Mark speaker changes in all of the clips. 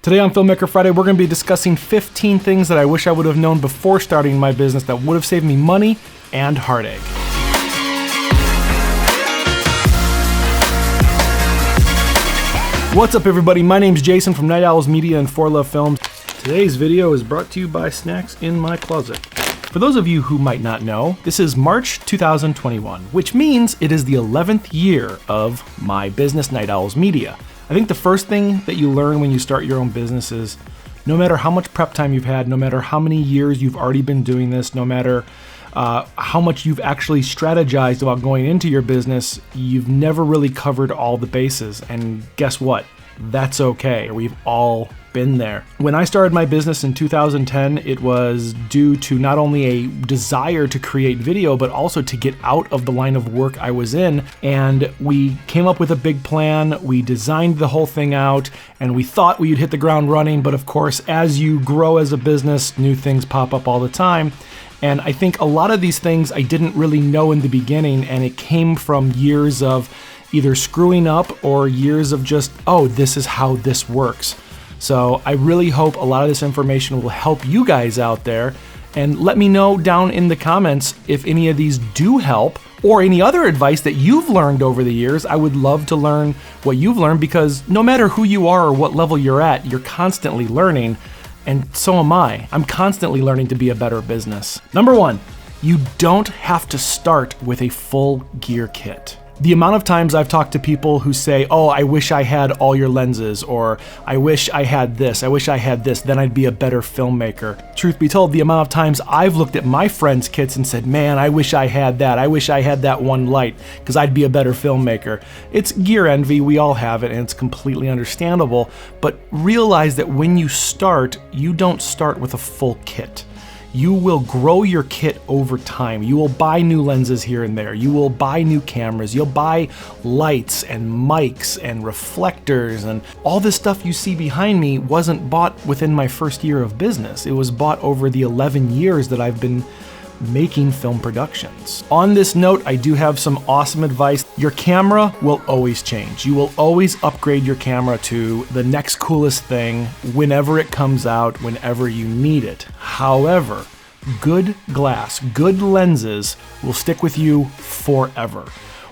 Speaker 1: Today on Filmmaker Friday, we're going to be discussing 15 things that I wish I would have known before starting my business that would have saved me money and heartache. What's up, everybody? My name's Jason from Night Owls Media and For Love Films. Today's video is brought to you by Snacks in My Closet. For those of you who might not know, this is March 2021, which means it is the 11th year of my business, Night Owls Media. I think the first thing that you learn when you start your own business is no matter how much prep time you've had, no matter how many years you've already been doing this, no matter how much you've actually strategized about going into your business, you've never really covered all the bases. And guess what? That's okay. We've all been there. When I started my business in 2010, it was due to not only a desire to create video, but also to get out of the line of work I was in. And we came up with a big plan. We designed the whole thing out and we thought we'd hit the ground running. But of course, as you grow as a business, new things pop up all the time. And I think a lot of these things I didn't really know in the beginning, and it came from years of either screwing up or years of just, oh, this is how this works. So I really hope a lot of this information will help you guys out there, and let me know down in the comments if any of these do help or any other advice that you've learned over the years. I would love to learn what you've learned, because no matter who you are or what level you're at, you're constantly learning, and so am I. I'm constantly learning to be a better business. Number one, you don't have to start with a full gear kit. The amount of times I've talked to people who say, oh, I wish I had all your lenses, or I wish I had this, I wish I had this, then I'd be a better filmmaker. Truth be told, the amount of times I've looked at my friends' kits and said, man, I wish I had that. I wish I had that one light, because I'd be a better filmmaker. It's gear envy, we all have it, and it's completely understandable, but realize that when you start, you don't start with a full kit. You will grow your kit over time. You will buy new lenses here and there. You will buy new cameras. You'll buy lights and mics and reflectors, and all this stuff you see behind me wasn't bought within my first year of business. It was bought over the 11 years that I've been making film productions. On this note, I do have some awesome advice. Your camera will always change. You will always upgrade your camera to the next coolest thing whenever it comes out, whenever you need it. However, good glass, good lenses will stick with you forever.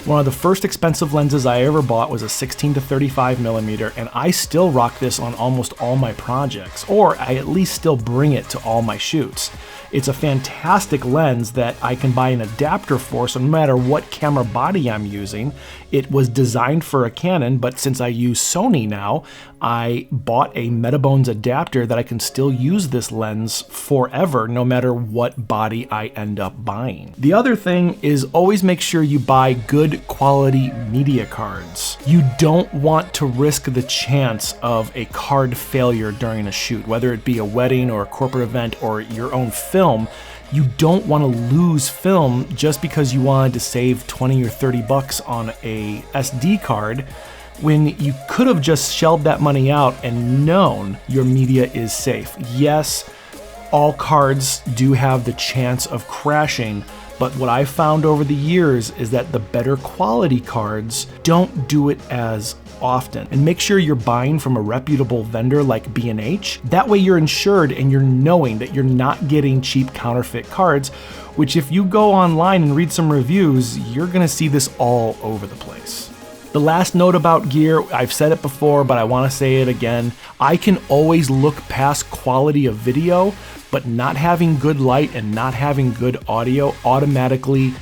Speaker 1: One of the first expensive lenses I ever bought was a 16 to 35 millimeter, and I still rock this on almost all my projects, or I at least still bring it to all my shoots. It's a fantastic lens that I can buy an adapter for, so no matter what camera body I'm using, it was designed for a Canon, but since I use Sony now, I bought a Metabones adapter that I can still use this lens forever, no matter what body I end up buying. The other thing is always make sure you buy good quality media cards. You don't want to risk the chance of a card failure during a shoot, whether it be a wedding or a corporate event or your own film. You don't want to lose film just because you wanted to save 20 or 30 bucks on a SD card, when you could have just shelled that money out and known your media is safe. Yes, all cards do have the chance of crashing, but what I've found over the years is that the better quality cards don't do it as often. And make sure you're buying from a reputable vendor like B&H. That way you're insured and you're knowing that you're not getting cheap counterfeit cards, which if you go online and read some reviews, you're gonna see this all over the place. The last note about gear, I've said it before, but I want to say it again. I can always look past quality of video, but not having good light and not having good audio automatically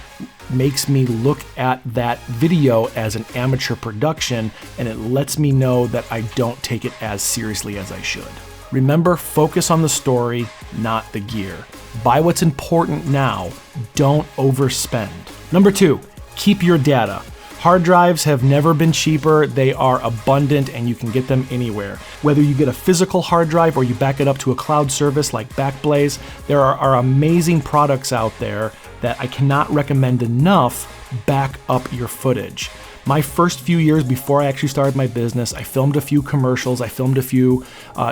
Speaker 1: makes me look at that video as an amateur production, and it lets me know that I don't take it as seriously as I should. Remember, focus on the story, not the gear. Buy what's important now. Don't overspend. Number two, keep your data. Hard drives have never been cheaper. They are abundant and you can get them anywhere. Whether you get a physical hard drive or you back it up to a cloud service like Backblaze, there are amazing products out there that I cannot recommend enough. Back up your footage. My first few years before I actually started my business, I filmed a few commercials, I filmed a few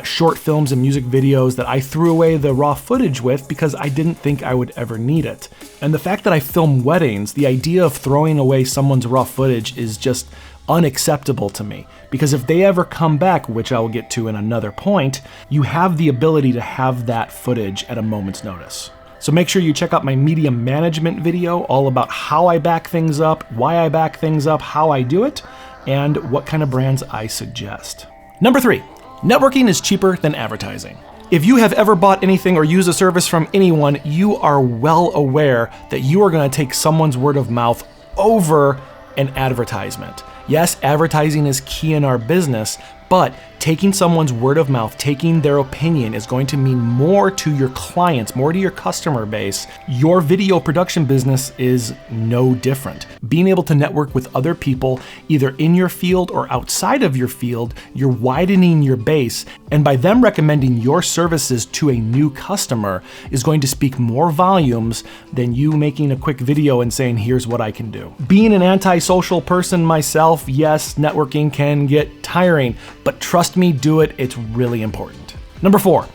Speaker 1: short films and music videos that I threw away the raw footage with because I didn't think I would ever need it. And the fact that I film weddings, the idea of throwing away someone's raw footage is just unacceptable to me. Because if they ever come back, which I will get to in another point, you have the ability to have that footage at a moment's notice. So make sure you check out my media management video all about how I back things up, why I back things up, how I do it, and what kind of brands I suggest. Number 3, networking is cheaper than advertising. If you have ever bought anything or used a service from anyone, you are well aware that you are going to take someone's word of mouth over an advertisement. Yes, advertising is key in our business, but taking someone's word of mouth, taking their opinion is going to mean more to your clients, more to your customer base. Your video production business is no different. Being able to network with other people, either in your field or outside of your field, you're widening your base, and by them recommending your services to a new customer is going to speak more volumes than you making a quick video and saying, here's what I can do. Being an antisocial person myself, yes, networking can get tiring, but trust me, do it, it's really important. Number 4,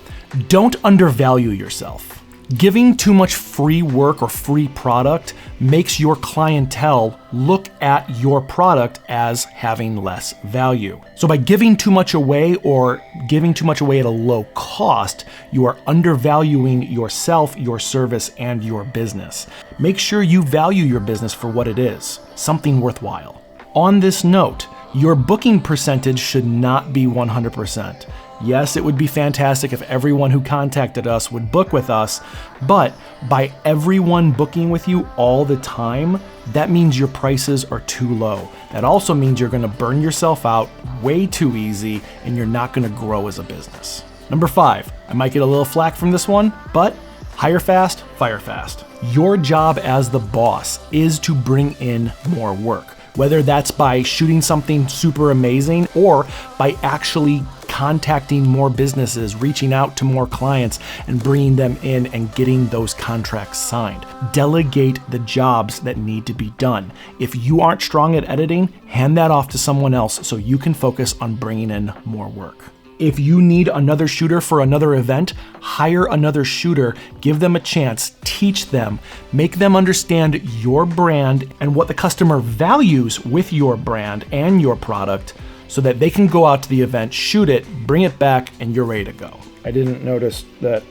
Speaker 1: don't undervalue yourself. Giving too much free work or free product makes your clientele look at your product as having less value. So by giving too much away or giving too much away at a low cost, you are undervaluing yourself, your service, and your business. Make sure you value your business for what it is, something worthwhile. On this note, your booking percentage should not be 100%. Yes, it would be fantastic if everyone who contacted us would book with us, but by everyone booking with you all the time, that means your prices are too low. That also means you're gonna burn yourself out way too easy and you're not gonna grow as a business. Number 5, I might get a little flack from this one, but hire fast, fire fast. Your job as the boss is to bring in more work. Whether that's by shooting something super amazing or by actually contacting more businesses, reaching out to more clients and bringing them in and getting those contracts signed. Delegate the jobs that need to be done. If you aren't strong at editing, hand that off to someone else so you can focus on bringing in more work. If you need another shooter for another event, hire another shooter, give them a chance, teach them, make them understand your brand and what the customer values with your brand and your product so that they can go out to the event, shoot it, bring it back, and you're ready to go. I didn't notice that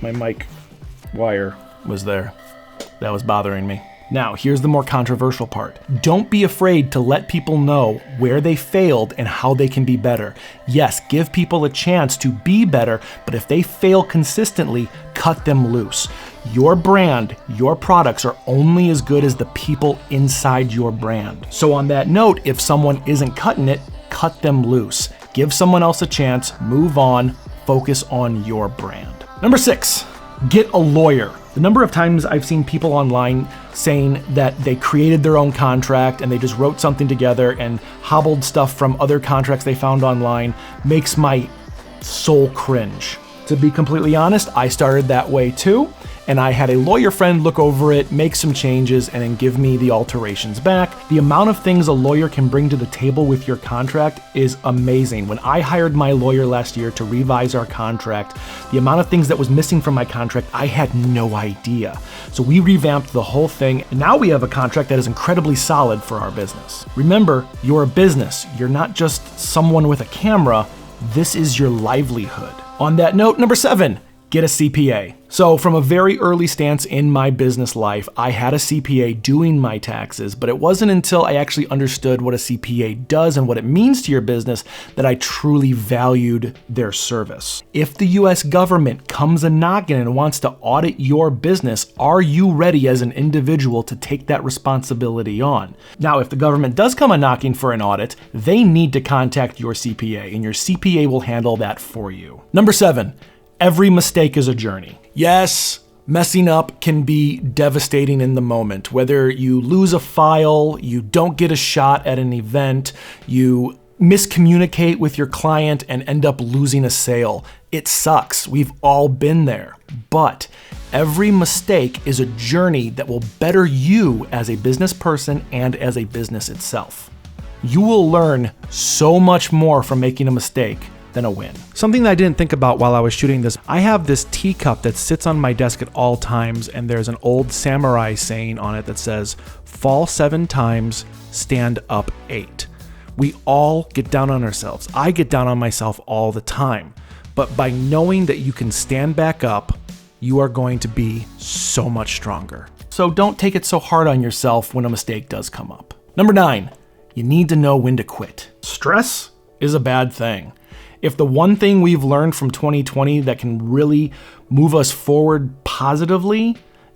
Speaker 1: my mic wire was there. That was bothering me. Now, here's the more controversial part. Don't be afraid to let people know where they failed and how they can be better. Yes, give people a chance to be better, but if they fail consistently, cut them loose. Your brand, your products are only as good as the people inside your brand. So on that note, if someone isn't cutting it, cut them loose. Give someone else a chance, move on, focus on your brand. Number 6, get a lawyer. The number of times I've seen people online saying that they created their own contract and they just wrote something together and hobbled stuff from other contracts they found online makes my soul cringe. To be completely honest, I started that way too, and I had a lawyer friend look over it, make some changes, and then give me the alterations back. The amount of things a lawyer can bring to the table with your contract is amazing. When I hired my lawyer last year to revise our contract, the amount of things that was missing from my contract, I had no idea. So we revamped the whole thing, and now we have a contract that is incredibly solid for our business. Remember, you're a business. You're not just someone with a camera. This is your livelihood. On that note, number 7, get a CPA. So from a very early stance in my business life, I had a CPA doing my taxes, but it wasn't until I actually understood what a CPA does and what it means to your business that I truly valued their service. If the US government comes a-knocking and wants to audit your business, are you ready as an individual to take that responsibility on? Now, if the government does come a-knocking for an audit, they need to contact your CPA, and your CPA will handle that for you. Number 7, every mistake is a journey. Yes, messing up can be devastating in the moment. Whether you lose a file, you don't get a shot at an event, you miscommunicate with your client and end up losing a sale. It sucks. We've all been there. But every mistake is a journey that will better you as a business person and as a business itself. You will learn so much more from making a mistake than a win. Something that I didn't think about while I was shooting this, I have this teacup that sits on my desk at all times, and there's an old samurai saying on it that says, fall 7 times, stand up 8. We all get down on ourselves. I get down on myself all the time. But by knowing that you can stand back up, you are going to be so much stronger. So don't take it so hard on yourself when a mistake does come up. Number 9, you need to know when to quit. Stress is a bad thing. If the one thing we've learned from 2020 that can really move us forward positively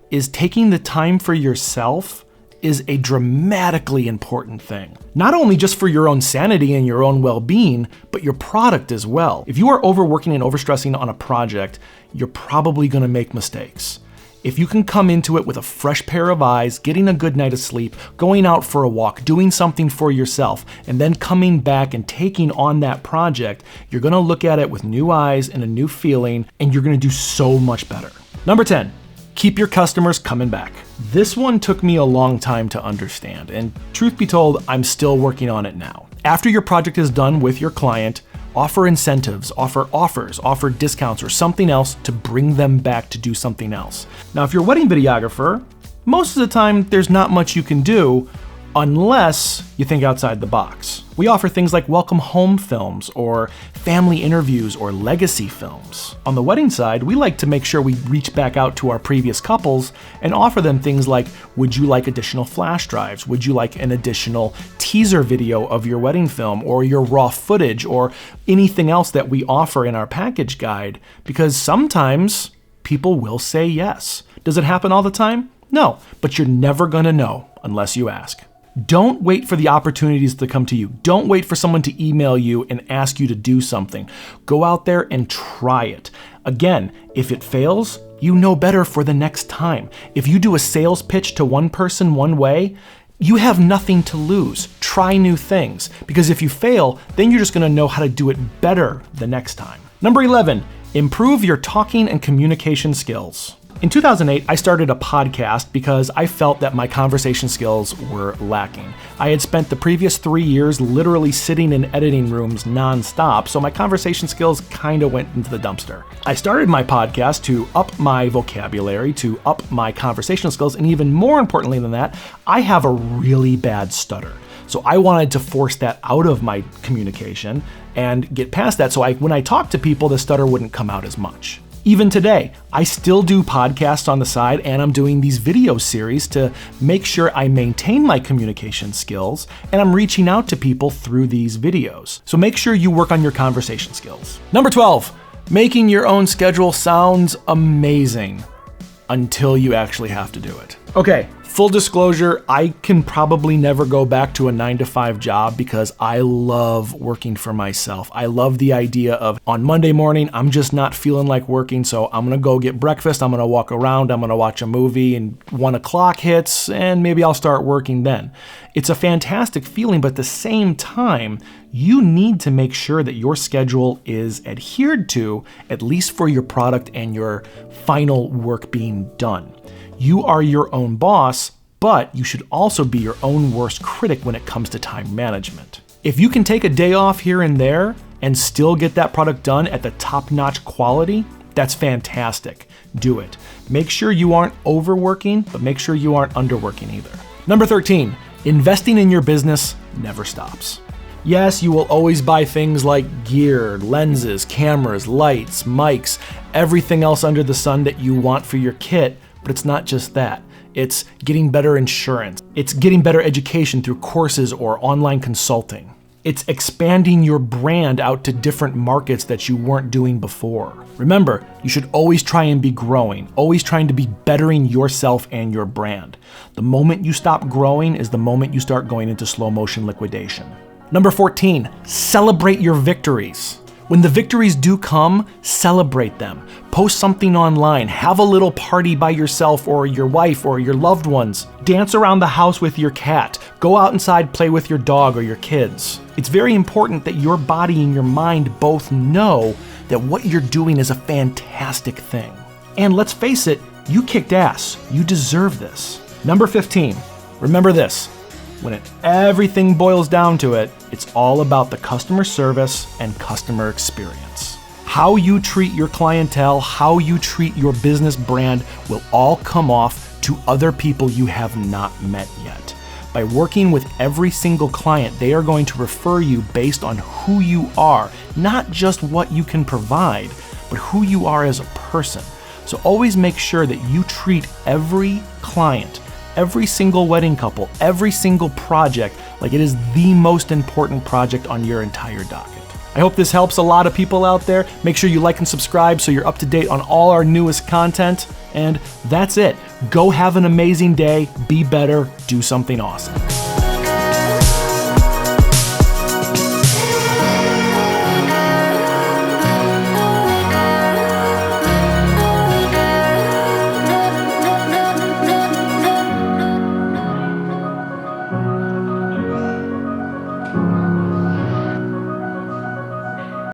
Speaker 1: is taking the time for yourself is a dramatically important thing. Not only just for your own sanity and your own well-being, but your product as well. If you are overworking and overstressing on a project, you're probably gonna make mistakes. If you can come into it with a fresh pair of eyes, getting a good night of sleep, going out for a walk, doing something for yourself, and then coming back and taking on that project, you're gonna look at it with new eyes and a new feeling, and you're gonna do so much better. Number 10, keep your customers coming back. This one took me a long time to understand, and truth be told, I'm still working on it now. After your project is done with your client, offer incentives, offer offers, offer discounts, or something else to bring them back to do something else. Now, if you're a wedding videographer, most of the time there's not much you can do unless you think outside the box. We offer things like welcome home films or family interviews or legacy films. On the wedding side, we like to make sure we reach back out to our previous couples and offer them things like, would you like additional flash drives? Would you like an additional teaser video of your wedding film or your raw footage or anything else that we offer in our package guide? Because sometimes people will say yes. Does it happen all the time? No, but you're never gonna know unless you ask. Don't wait for the opportunities to come to you. Don't wait for someone to email you and ask you to do something. Go out there and try it. Again, if it fails, you know better for the next time. If you do a sales pitch to one person one way, you have nothing to lose. Try new things, because if you fail, then you're just gonna know how to do it better the next time. Number 11, improve your talking and communication skills. In 2008, I started a podcast because I felt that my conversation skills were lacking. I had spent the previous 3 years literally sitting in editing rooms nonstop, so my conversation skills kind of went into the dumpster. I started my podcast to up my vocabulary, to up my conversational skills, and even more importantly than that, I have a really bad stutter. So I wanted to force that out of my communication and get past that, so when I talk to people, the stutter wouldn't come out as much. Even today, I still do podcasts on the side, and I'm doing these video series to make sure I maintain my communication skills, and I'm reaching out to people through these videos. So make sure you work on your conversation skills. Number 12, making your own schedule sounds amazing until you actually have to do it. Okay, full disclosure, I can probably never go back to a 9-to-5 job because I love working for myself. I love the idea of on Monday morning, I'm just not feeling like working, so I'm gonna go get breakfast, I'm gonna walk around, I'm gonna watch a movie, and 1 o'clock hits, and maybe I'll start working then. It's a fantastic feeling, but at the same time, you need to make sure that your schedule is adhered to, at least for your product and your final work being done. You are your own boss, but you should also be your own worst critic when it comes to time management. If you can take a day off here and there and still get that product done at the top-notch quality, that's fantastic. Do it. Make sure you aren't overworking, but make sure you aren't underworking either. Number 13, investing in your business never stops. Yes, you will always buy things like gear, lenses, cameras, lights, mics, everything else under the sun that you want for your kit, but it's not just that. It's getting better insurance. It's getting better education through courses or online consulting. It's expanding your brand out to different markets that you weren't doing before. Remember, you should always try and be growing, always trying to be bettering yourself and your brand. The moment you stop growing is the moment you start going into slow motion liquidation. Number 14, celebrate your victories. When the victories do come, celebrate them. Post something online, have a little party by yourself or your wife or your loved ones. Dance around the house with your cat. Go out inside, play with your dog or your kids. It's very important that your body and your mind both know that what you're doing is a fantastic thing. And let's face it, you kicked ass. You deserve this. Number 15, remember this. When everything boils down to it, it's all about the customer service and customer experience. How you treat your clientele, how you treat your business brand will all come off to other people you have not met yet. By working with every single client, they are going to refer you based on who you are, not just what you can provide, but who you are as a person. So always make sure that you treat every client, every single wedding couple, every single project like it is the most important project on your entire docket. I hope this helps a lot of people out there. Make sure you like and subscribe so you're up to date on all our newest content. And that's it. Go have an amazing day, be better, do something awesome.